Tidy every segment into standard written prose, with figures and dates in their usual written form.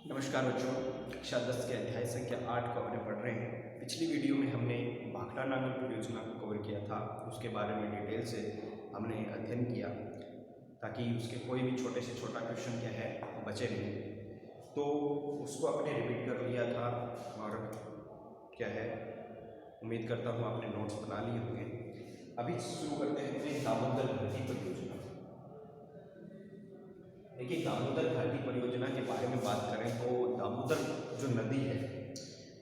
नमस्कार बच्चों, कक्षा 10 के अध्याय संख्या 8 को अपने पढ़ रहे हैं। पिछली वीडियो में हमने भाखड़ा नांगल परियोजना को कवर किया था। उसके बारे में डिटेल से हमने अध्ययन किया ताकि उसके कोई भी छोटे से छोटा क्वेश्चन क्या है बचे नहीं। तो उसको आपने रिपीट कर लिया था और क्या है, उम्मीद करता हूँ आपने नोट्स बना लिए होंगे। अभी शुरू करते हैं अपने दामोदर घाटी परियोजना। देखिए, दामोदर घाटी परियोजना के बारे में बात करें तो दामोदर जो नदी है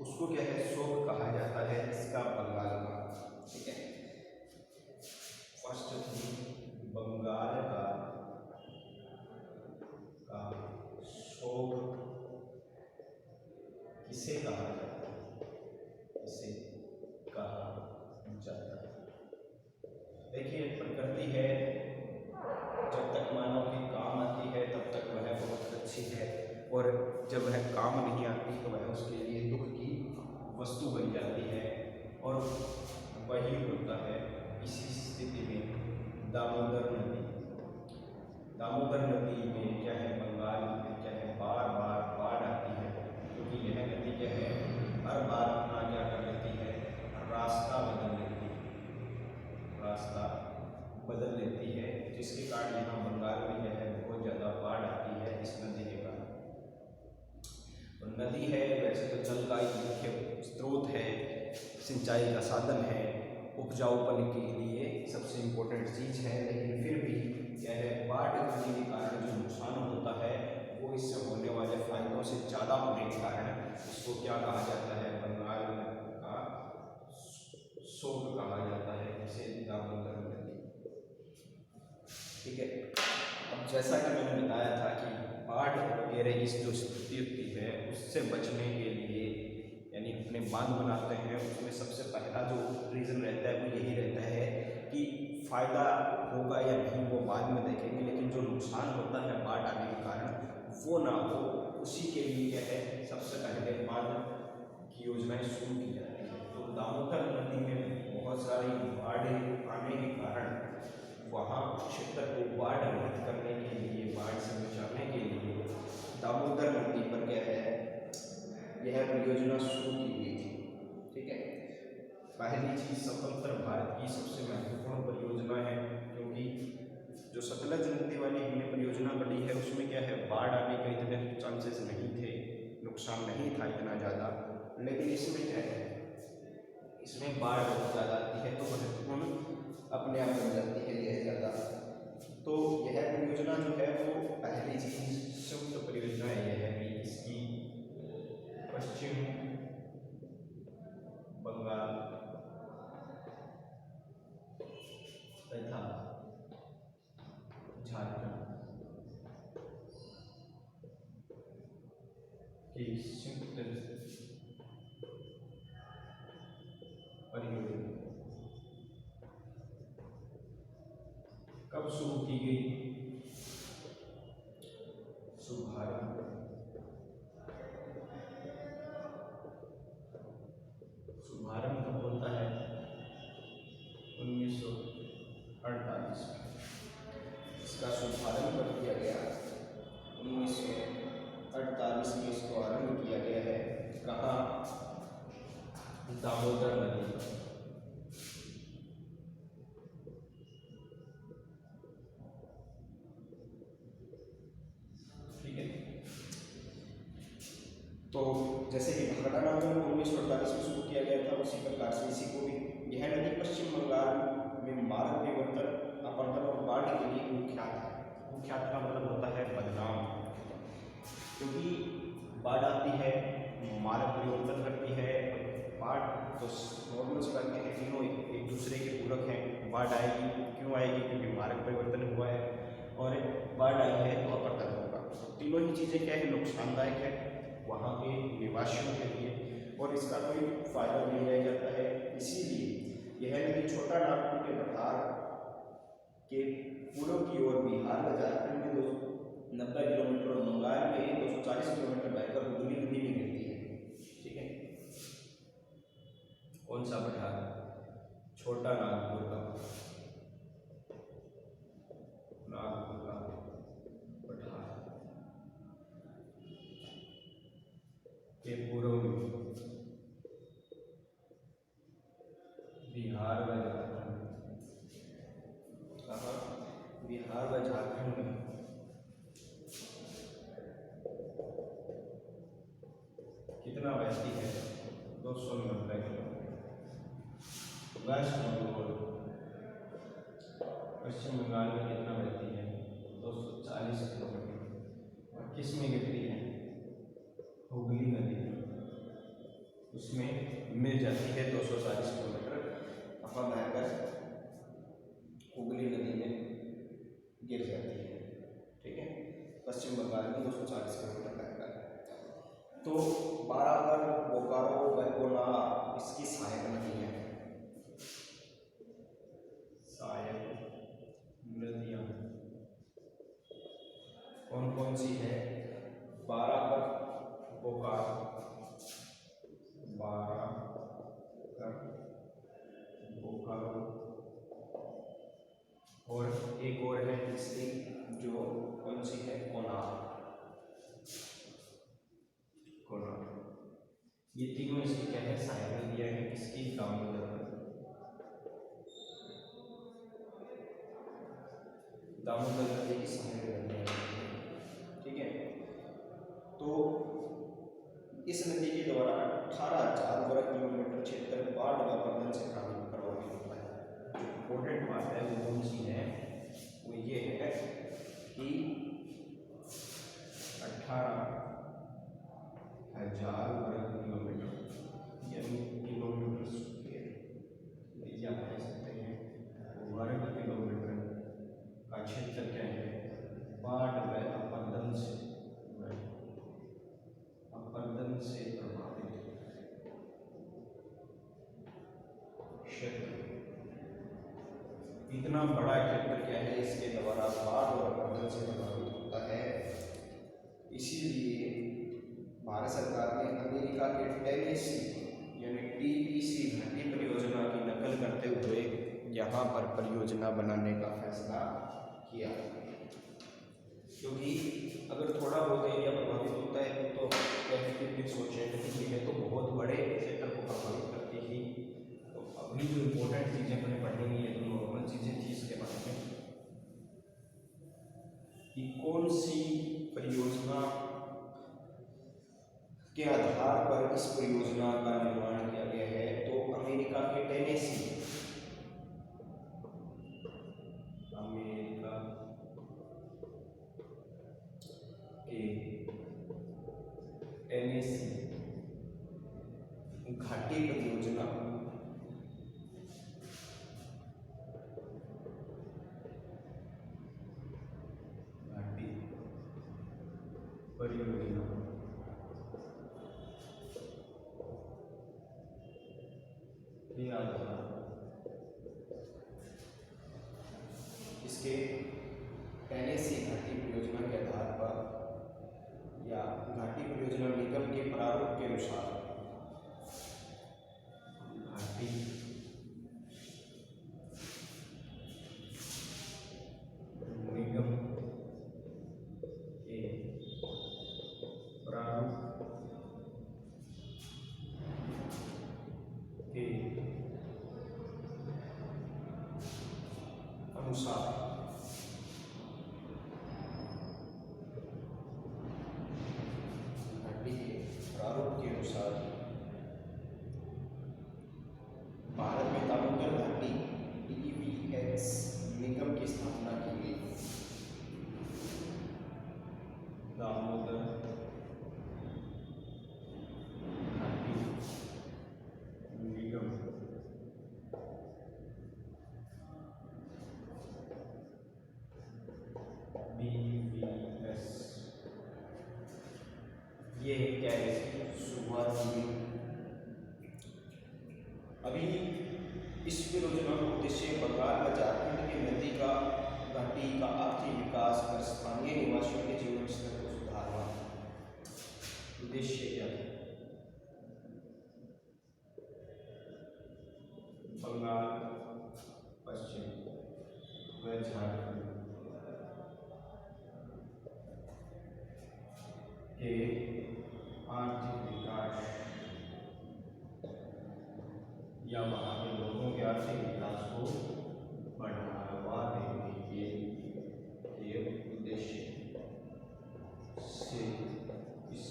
उसको क्या है, शोक कहा जाता है इसका बंगाल का। ठीक है, फर्स्ट थी बंगाल का शोक किसे कहा जाता है, किसे कहा जाता है। देखिए, प्रकृति है जब तक मानव के काम आती है तब तक वह बहुत अच्छी है, और जब वह काम नहीं आती तो वह उसके लिए दुख की वस्तु बन जाती है। और वही होता है इसी स्थिति में दामोदर नदी में क्या है, बंगाल में क्या है, बार बार बाढ़ आती है, क्योंकि यह नदी क्या है हर बार अपना क्या कर लेती है, रास्ता बदल लेती है, जिसके कारण यहाँ बंगाल में क्या है बहुत ज़्यादा बाढ़ आती है इस नदी के कारण। तो नदी है वैसे तो जल का एक मुख्य स्रोत है, सिंचाई का साधन है, उपजाऊपन के लिए सबसे इम्पोर्टेंट चीज़ है, लेकिन फिर भी क्या है बाढ़ आने के कारण जो नुकसान होता है वो इससे होने वाले फायदों से ज़्यादा होने के कारण इसको क्या कहा जाता है, बंगाल का शोक कहा जाता है, जिसे दामोदर नदी। ठीक है, अब जैसा कि मैंने बताया था कि बाढ़ वगैरह की जो स्थिति होती है उससे बचने के लिए यानी अपने बांध बनाते हैं, उसमें सबसे पहला जो रीज़न रहता है वो यही रहता है कि फ़ायदा होगा या नहीं वो बाद में देखेंगे, लेकिन जो नुकसान होता है बाढ़ आने के कारण वो ना हो, उसी के लिए क्या है सबसे पहले बांध की योजनाएं शुरू की जाती है। तो दामोदर नदी में बहुत सारी बाढ़ आने के कारण वहाँ क्षेत्र को बाढ़ रहित करने के लिए, बाढ़ से बचाने के लिए दामोदर नदी पर क्या है यह परियोजना शुरू की गई थी। ठीक है, पहली चीज़ स्वतंत्र भारत की सबसे महत्वपूर्ण परियोजना है, क्योंकि जो सतलज नदी वाली हमने परियोजना पढ़ी है उसमें क्या है बाढ़ आने के इतने चांसेस नहीं थे, नुकसान नहीं था इतना ज़्यादा, लेकिन इसमें क्या है, इसमें बाढ़ बहुत ज़्यादा आती है तो महत्वपूर्ण अपने आप बन जाती है यह ज़्यादा। तो यह परियोजना जो है वो पहली चीज संयुक्त परियोजना यह है कि इसकी पश्चिम बंगाल तथा झारखंड की संयुक्त परियोजना कब शुरू की गई, शुभारंभ कब होता है, 1948 में इसका शुभारंभ कर दिया गया। 1948 में इसको आरंभ किया गया है। कहाँ, दामोदर नदी पर। ठीक है, तो जैसे कि भाखड़ा नांगल 1948 में शुरू किया गया था, उसी प्रकार से इसी को भी यह नदी पश्चिम बंगाल में मार्ग परिवर्तन, अपरदन और बाढ़ के लिए कुख्यात है। कुख्यात का मतलब होता है बदनाम, क्योंकि बाढ़ आती है, मार्ग परिवर्तन करती है। बाढ़ तो नॉर्मल सी बात है, तीनों एक दूसरे के पूरक हैं। बाढ़ आएगी क्यों आएगी, क्योंकि मार्ग परिवर्तन हुआ है, और बाढ़ आई है तो अपरदन होगा। तो तीनों ही चीज़ें क्या है, नुकसानदायक है वहाँ के निवासियों के लिए, और इसका कोई फायदा नहीं रह जाता है। इसीलिए यह नदी छोटा नागपुर के पठार के पूर्व की ओर बिहार व झारखंड में 290 किलोमीटर और बंगाल में 240 किलोमीटर बहकर हुगली नदी में गिरती है। ठीक है, कौन सा पठार, छोटा नागपुर का पठार। बिहार व झारखंड में कितना बहती है? 290 किलोमीटर। वेस्ट बंगाल, पश्चिम बंगाल में कितना बहती है? 240 किलोमीटर। और किस में गिरती है? हुगली नदी में, उसमें मिल जाती है 240 किलोमीटर अपा बहकर हुगली नदी में गिर जाती है। ठीक है, पश्चिम बंगाल में 240 किलोमीटर बहकर। तो बाराबर, बोकारो व कोलार इसकी सहायक नदी है। सहायक नदियाँ कौन कौन सी है? बाराबर, बोकारो, बोकारो, और एक और है तीसरी, जो कौन सी है? कोलार। ये तीनों इसकी क्या है? सहायक नदियाँ हैं। किसकी? दामोदर नदी की सहायक नदियाँ हैं। ठीक है, तो इस नदी के द्वारा 18,000 वर्ग किलोमीटर क्षेत्र बाढ़ व प्रबंधन से प्रभावित होता है। जो इम्पोर्टेंट बात है वो कौन सी है? वो ये है कि 18,000 वर्ग किलोमीटर, यानी किलोमीटर स्क्वायर या कह सकते हैं वर्ग किलोमीटर का क्षेत्र क्या है? बाढ़ व अपरदन से प्रभावित क्षेत्र। इतना बड़ा क्षेत्र क्या है? इसके द्वारा बाढ़ और अपरदन से प्रभावित होता है। इसीलिए भारत सरकार ने अमेरिका के टेनेसी यानी टीपीसी घाटी परियोजना की नकल करते हुए यहाँ पर परियोजना बनाने का फैसला किया। क्योंकि अगर थोड़ा बहुत एरिया प्रभावित होता है तो सोचें है तो बहुत बड़े क्षेत्र को प्रभावित करती थी। तो अभी जो इम्पोर्टेंट चीज़ें हमें पढ़नी है, तो नॉर्मल चीज़ें थी इसके बारे में कि कौन सी परियोजना के आधार पर इस परियोजना का निर्माण किया गया है। तो अमेरिका के टेनेसी घाटी परियोजना के आधार इसके टेनेसी घाटी परियोजना के आधार पर या घाटी परियोजना निगम के प्रारूप के अनुसार घाटी निगम के प्रारूप के अनुसार घाटी के प्रारूप के अनुसार भारत में दामोदर घाटी DVX निगम की स्थापना की गई। दामोदर घाटी निगम DVS, ये क्या है? इसकी शुरुआत हुई। अभी इस परियोजना का उद्देश्य बंगाल व झारखंड की नदी का घाटी का आर्थिक विकास कर स्थानीय निवासियों के जीवन स्तर को सुधारना उद्देश्य क्या है? बंगाल, पश्चिम व झारखंड के आर्थिक विकास या वहाँ के लोगों के आर्थिक विकास को बढ़ावा देने के लिए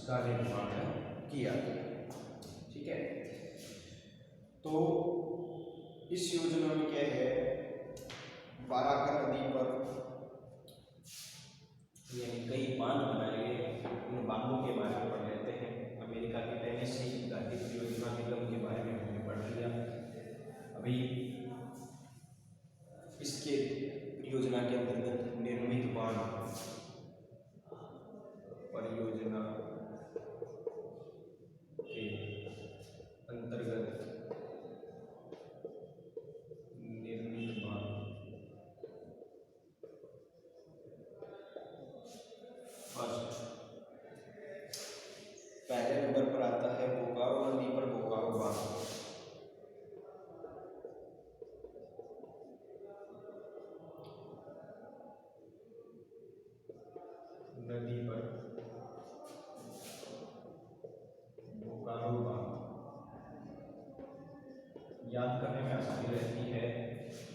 उसका निर्माण किया गया। ठीक है, तो इस योजना में क्या है, बाराकर नदी पर यानी कई बांध बनाए गए। उन बांधों के बारे में पढ़ लेते हैं। अमेरिका के टेनेसी घाटी परियोजना निगम के बारे में हमने पढ़ लिया। अभी इसके परियोजना के अंतर्गत निर्मित बांध परियोजना के अंतर्गत निर्मित बांध फर्स्ट पहले नंबर पर आता है बोकारो नदी पर बोकारो बांध। नदी पर बोकारो बांध याद करने में आसानी रहती है,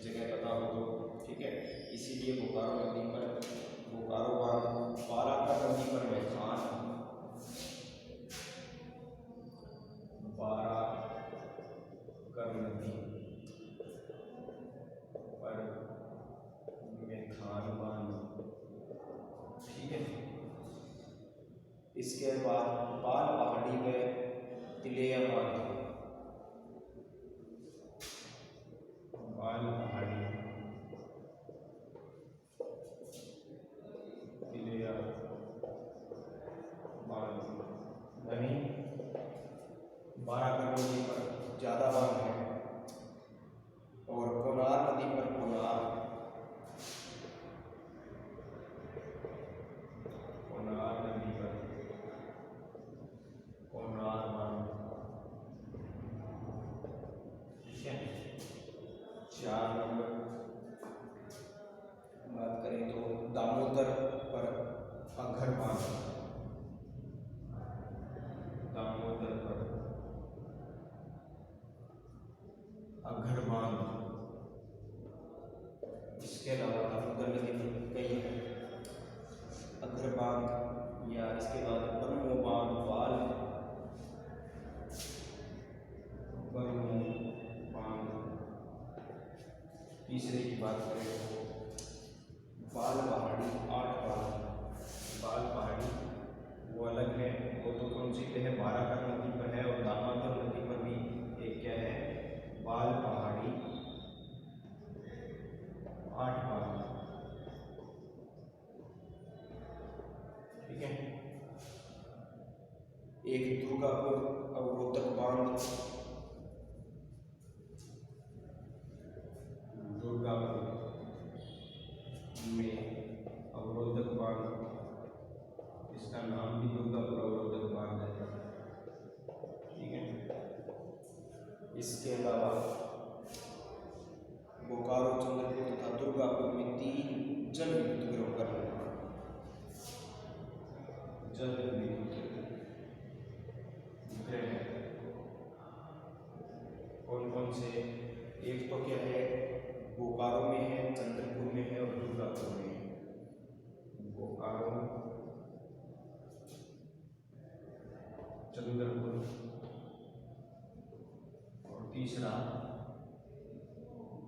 जगह पता हो तो। ठीक है, इसीलिए बोकारो नदी पर बोकारो बांध। बाराकर नदी पर मेखान, बाराकर नदी पर मेखान बांध। ठीक है, इसके बाद बाल पहाड़ी में तिलेया बांध। बाल पहाड़ी तिलेया बांध, यानी बाराकर नदी पर ज्यादा बांध है। और कोनार नदी पर कोनार नदी पर कोनार बांध। ठीक है, 4 नंबर बात करें तो दामोदर पर अघड़ बांध। दामोदर पर अघड़ बांध। इसके अलावा दामोदर नदी पर कई है, अघड़ बांध, या इसके बाद ब्रह्मो बांध, ब्रह्मो बांध। तीसरे की बात करें तो बाल पहाड़ी 8 बांध। बाल पहाड़ी वो अलग है, वो तो कौन सी पे है, बाराकर नदी पर है, और दामोदर नदी पर भी एक क्या है, बाल पहाड़ी 8 बांध। ठीक है, एक दुर्गापुर अवरोधक बांध। दुर्गापुर में अवरोधक बांध, इसका नाम भी दुर्गापुर अवरोधक बांध है। ठीक है, इसके अलावा बोकारो, चंद्रपुर तथा दुर्गापुर में 3 जल विद्युत गृहों का निर्माण। जल विद्युत गृह कौन कौन से, एक तो क्या है, बोकारो में है, चंद्रपुर में है और दुर्गापुर में है। बोकारो, चंद्रपुर और तीसरा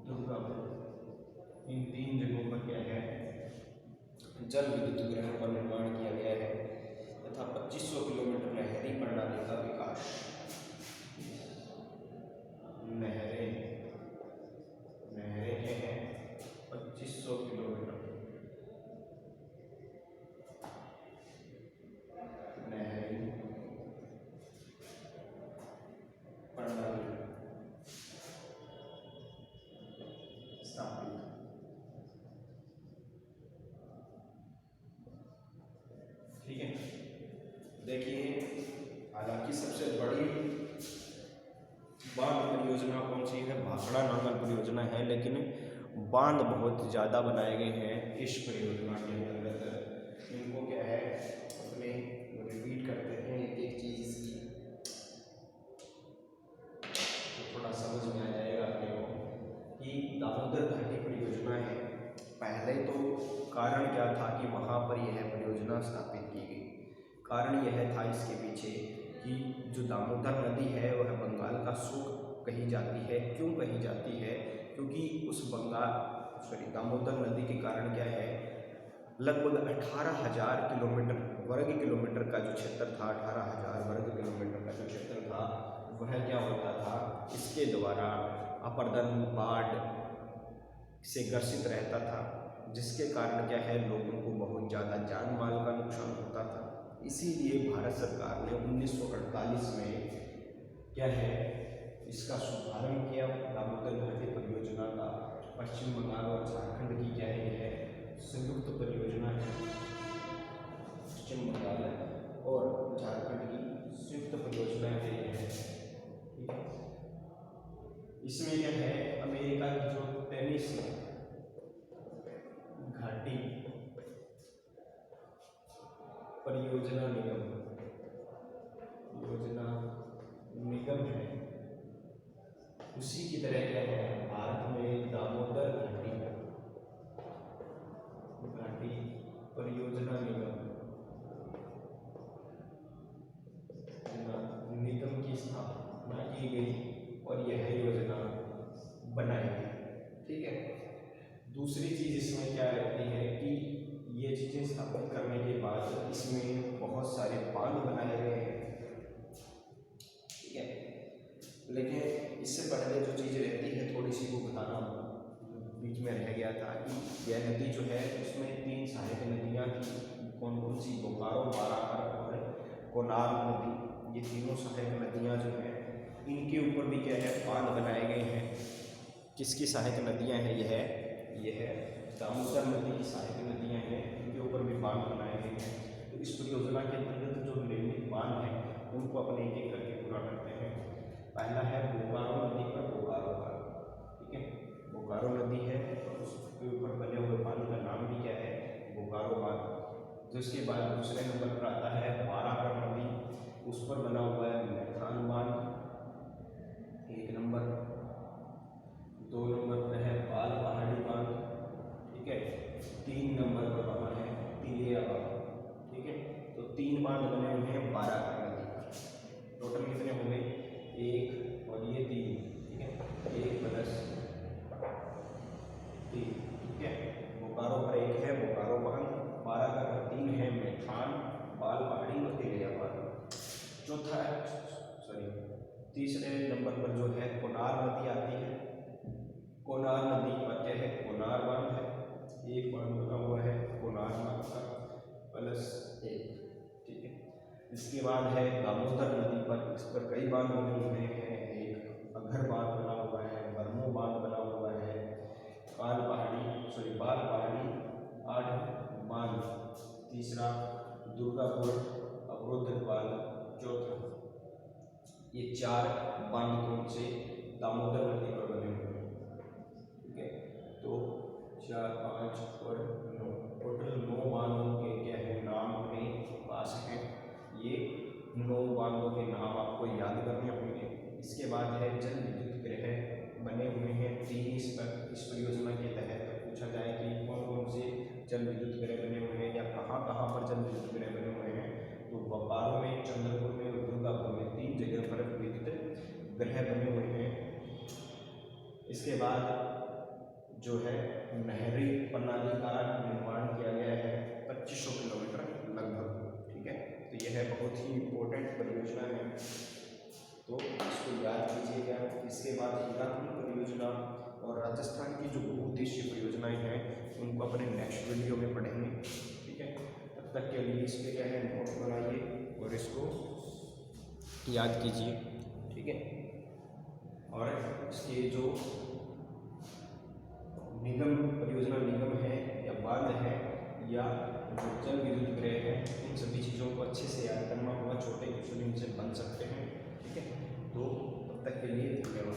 दुर्गापुर। इन 3 जगहों पर क्या है, जल विद्युत गृहों का निर्माण किया गया है तथा 2500 किलोमीटर नहरी प्रणाली का विकास। नहरें क्या है, 2500 किलोमीटर नहरी प्रणाली स्थापित। ठीक है, देखिए, हालांकि सबसे बड़ी बांध परियोजना कौन सी है, भाखड़ा नांगल परियोजना है, लेकिन बांध बहुत ज़्यादा बनाए गए हैं इस परियोजना के अंतर्गत। इनको क्या है, अपने रिपीट करते हैं एक चीज़ की, तो थोड़ा समझ में आ जाएगा अपने को कि दामोदर घाटी परियोजना है। पहले तो कारण क्या था कि वहाँ पर यह परियोजना स्थापित की गई, कारण यह था इसके पीछे कि जो दामोदर नदी है वह बंगाल का सुख कही जाती है। क्यों कही जाती है? क्योंकि उस दामोदर नदी के कारण क्या है, लगभग 18,000 किलोमीटर वर्ग किलोमीटर का जो क्षेत्र था, 18,000 वर्ग किलोमीटर का जो क्षेत्र था, वह क्या होता था, इसके द्वारा अपरदन बाढ़ से ग्रसित रहता था, जिसके कारण क्या है, लोगों को बहुत ज़्यादा जान माल का नुकसान होता था। इसीलिए भारत सरकार ने 1948 में क्या है, इसका शुभारंभ किया, दामोदर घाटी परियोजना का। पश्चिम बंगाल और झारखंड की क्या है, यह संयुक्त परियोजना है। पश्चिम बंगाल और झारखंड की संयुक्त परियोजना है यह, ठीक है। इसमें क्या है, अमेरिका की जो टेनिस घाटी परियोजना निगम है, उसी की तरह क्या है, भारत में दामोदर घाटी परियोजना निगम की स्थापना की गई और यह योजना बनाई गई, ठीक है। दूसरी चीज़ इसमें क्या रहती है कि ये चीज़ें स्थापित करने के बाद इसमें बहुत सारे बांध बनाए गए हैं, ठीक है। लेकिन इससे पहले जो चीज़ रहती है थोड़ी सी वो बताना बीच में रह गया था कि यह नदी जो है उसमें 3 सहायक नदियाँ थी। कौन कौन सी? बोकारो, बाराकर और कोनार नदी। ये तीनों सहायक नदियाँ जो हैं, इनके ऊपर भी क्या है, बांध बनाए गए हैं। किसकी सहायक नदियाँ हैं? यह है दामोदर नदी की सहायक नदियाँ हैं, इनके ऊपर भी बांध बनाए गए हैं। तो इस परियोजना के अंतर्गत जो निर्मित बांध हैं उनको अपने एक एक करके पूरा करते हैं। पहला है बोकारो नदी पर बोकारो बांध, ठीक है। बोकारो नदी है, उसके ऊपर बने हुए बांध का नाम भी क्या है, बोकारो बांध। तो इसके बाद दूसरे नंबर पर आता है बाराकर नदी, उस पर बना हुआ है मैथान बांध, 1 नंबर। 2 नंबर पर है बाल पहाड़ी बांध, ठीक है। 3 नंबर पर बना है तिलिया बांध, ठीक है। तो 3 बांध बने हुए हैं बाराकर नदी पर। टोटल कितने हो गए? 1 और ये 3, ठीक है। 1 + 3, ठीक है। बोकारो पर 1 है बोकारो बांध, बाराकर पर 3 है मैथान, बाल पहाड़ी और तिलिया बांध। तीसरे नंबर पर जो है कोनार नदी आती है। कोनार नदी पर क्या है, कोनार बांध है, 1 बांध बना हुआ है कोनार बांध का +1, ठीक है। इसके बाद है दामोदर नदी पर, इस पर कई बांध बने हुए हैं। एक अघर बांध बना हुआ है, बरमो बांध बना हुआ है, बाल पहाड़ी 8 बांध, तीसरा दुर्गापुर अवरोधक बांध, चौथा। ये 4 बांध कौन से? दामोदर नदी पर बने हुए हैं, ठीक है। तो 4, 5 और 9, टोटल 9 बांधों के क्या है, नाम अपने पास हैं। ये 9 बांधों के नाम आपको याद करने होंगे। इसके बाद है जल विद्युत गृह बने हुए हैं 3 इस परियोजना के तहत। पूछा जाए कि कौन कौन से जल विद्युत गृह बने हुए हैं या कहाँ कहाँ पर जल विद्युत गृह बने हुए हैं, तो बोकारो में, चंद्रपुर में और दुर्गापुर में 3 जगह पर विद्युत गृह बने हुए हैं। इसके बाद जो है नहरी प्रणाली का निर्माण किया गया है 2500 किलोमीटर लगभग, ठीक है। तो यह बहुत ही इम्पोर्टेंट परियोजना है, तो इसको याद कीजिएगा। इसके बाद हीराकुंड परियोजना और राजस्थान की जो बहुउद्देशीय परियोजनाएं हैं उनको अपने नेक्स्ट वीडियो में पढ़ेंगे, ठीक है। तब तक के लिए इस पर क्या है, नोट बनाइए और इसको याद कीजिए, ठीक है। और इसके जो निगम परियोजना निगम है या बांध है या जो जल विद्युत गृह है, इन सभी चीज़ों को अच्छे से याद करना होगा। छोटे क्वेश्चन इनसे बन सकते हैं, ठीक है। तो तब तक के लिए धन्यवाद।